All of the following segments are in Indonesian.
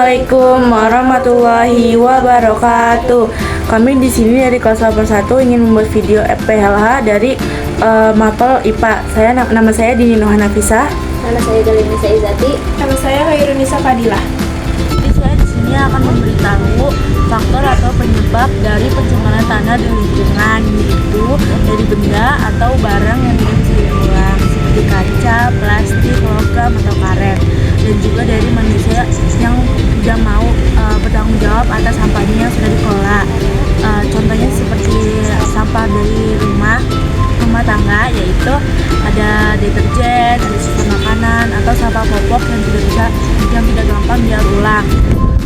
Assalamualaikum warahmatullahi wabarakatuh. Kami di sini dari kelas 1 ingin membuat video FPLH dari Mapel IPA. Nama saya Dini Noha Nafisah. Nama saya Galinisa Izati. Nama saya Hairunisa Fadilah. Jadi saya di sini akan memberitahu faktor atau penyebab dari pencemaran tanah dan lingkungan, yaitu dari benda atau barang yang tidak bisa diulang seperti kaca, plastik, logam atau karet, dan juga dari manusia yang tidak mau bertanggung jawab atas sampahnya yang sudah dikelola. Contohnya seperti sampah dari rumah tangga, yaitu ada deterjen, ada sisa makanan, atau sampah popok yang tidak gampang didaur ulang.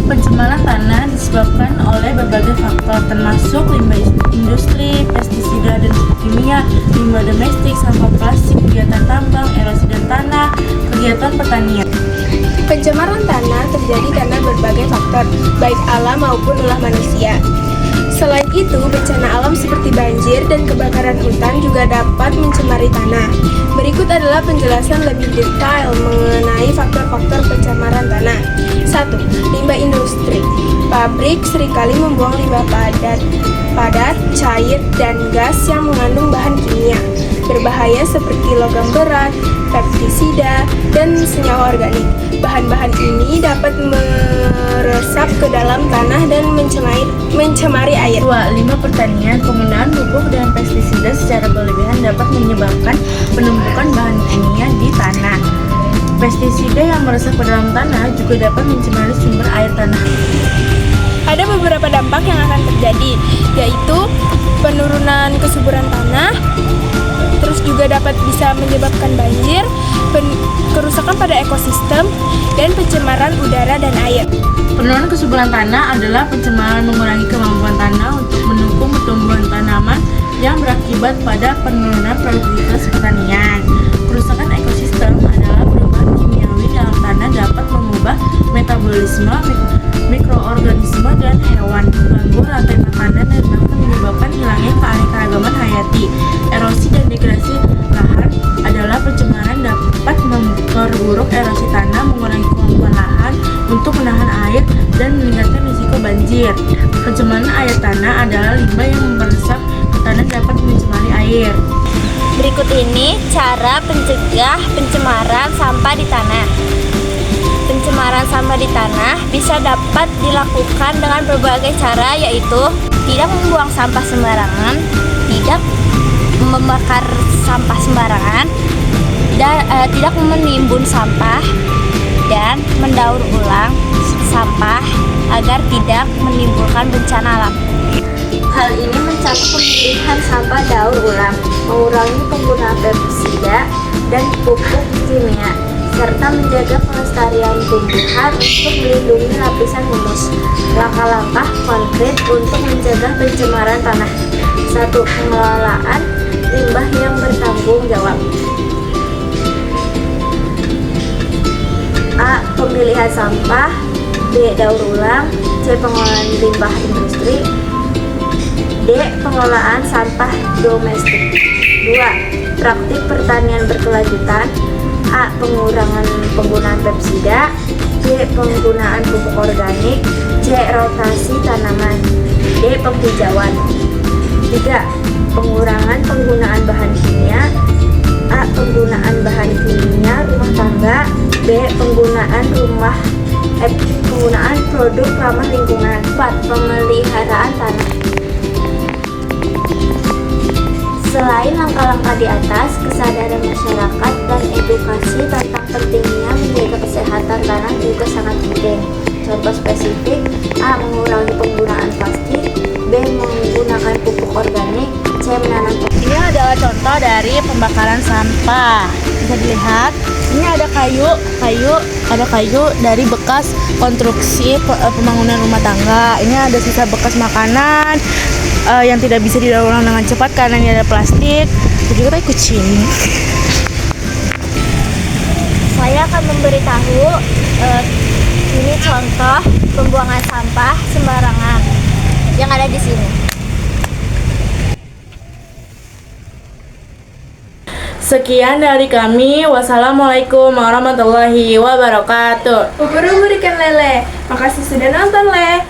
Pencemaran tanah disebabkan oleh berbagai faktor, termasuk limbah industri, pestisida dan kimia, limbah domestik, sampah plastik, kegiatan tambang, erosi dan tanah, kegiatan pertanian. Pencemaran tanah terjadi karena berbagai faktor, baik alam maupun ulah manusia. Selain itu, bencana alam seperti banjir dan kebakaran hutan juga dapat mencemari tanah. Berikut adalah penjelasan lebih detail mengenai faktor-faktor pencemaran tanah. 1. Limbah industri. Pabrik seringkali membuang limbah padat, cair, dan gas yang mengandung bahan kimia berbahaya seperti logam berat, pestisida, dan senyawa organik. Bahan-bahan ini dapat meresap ke dalam tanah dan mencemari air. 2. Limbah pertanian. Penggunaan pupuk dan pestisida secara berlebihan dapat menyebabkan penumpukan bahan kimia di tanah. Pestisida yang meresap ke dalam tanah juga dapat mencemari sumber air tanah. Ada beberapa dampak yang akan terjadi, yaitu penurunan kesuburan tanah, terus juga dapat bisa menyebabkan banjir, kerusakan pada ekosistem, dan pencemaran udara dan air. Penurunan kesuburan tanah adalah pencemaran mengurangi kemampuan tanah untuk mendukung pertumbuhan tanaman yang berakibat pada penurunan produktivitas pertanian. Kerusakan ekosistem adalah perubahan kimiawi dalam tanah dapat mengubah metabolisme mikroorganisme dan hewan, mengganggu rantai makanan, dan bahkan menyebabkan hilangnya keanekaragaman hayati. Erosi dan degradasi lahan adalah pencemaran dapat memperburuk erosi tanah, mengurangi kemampuan lahan untuk menahan air, dan meningkatkan risiko banjir. Pencemaran air tanah adalah limbah yang meresap ke tanah dapat mencemari air. Berikut ini cara pencegah pencemaran sampah di tanah. Pencemaran sampah di tanah bisa dapat dilakukan dengan berbagai cara, yaitu tidak membuang sampah sembarangan, tidak membakar sampah sembarangan, dan tidak menimbun sampah, dan mendaur ulang sampah agar tidak menimbulkan bencana alam. Hal ini mencakup pemilihan sampah daur ulang, mengurangi penggunaan pestisida dan pupuk kimia, serta menjaga pelestarian tumbuhan untuk melindungi lapisan humus. Langkah-langkah konkret untuk mencegah pencemaran tanah. 1. Pengelolaan limbah yang bertanggung jawab. A. Pemilihan sampah. B. Daur ulang. C. Pengelolaan limbah industri. D. Pengelolaan sampah domestik. 2. Praktik pertanian berkelanjutan. A. Pengurangan penggunaan pestisida. B. Penggunaan pupuk organik. C. Rotasi tanaman. D. Penghijauan. 3. Pengurangan penggunaan bahan kimia. A. Penggunaan bahan kimia rumah tangga. B. Penggunaan produk ramah lingkungan. 4. Pemeliharaan tanah. Selain langkah-langkah di atas, kesadaran masyarakat dan edukasi tentang pentingnya menjaga kesehatan tanah juga sangat penting. Contoh spesifik: A. Mengurangi penggunaan plastik. B. Menggunakan pupuk organik. C. Menanam pohon. Ini adalah contoh dari pembakaran sampah. Bisa dilihat, ini ada kayu dari bekas konstruksi pembangunan rumah tangga. Ini ada sisa bekas makanan yang tidak bisa didaur ulang dengan cepat karena ini ada plastik. Dan juga tadi kucing. Saya akan memberitahu ini contoh pembuangan sampah sembarangan yang ada di sini. Sekian dari kami. Wassalamualaikum warahmatullahi wabarakatuh. Ubur-ubur ikan lele. Makasih sudah nonton, Le.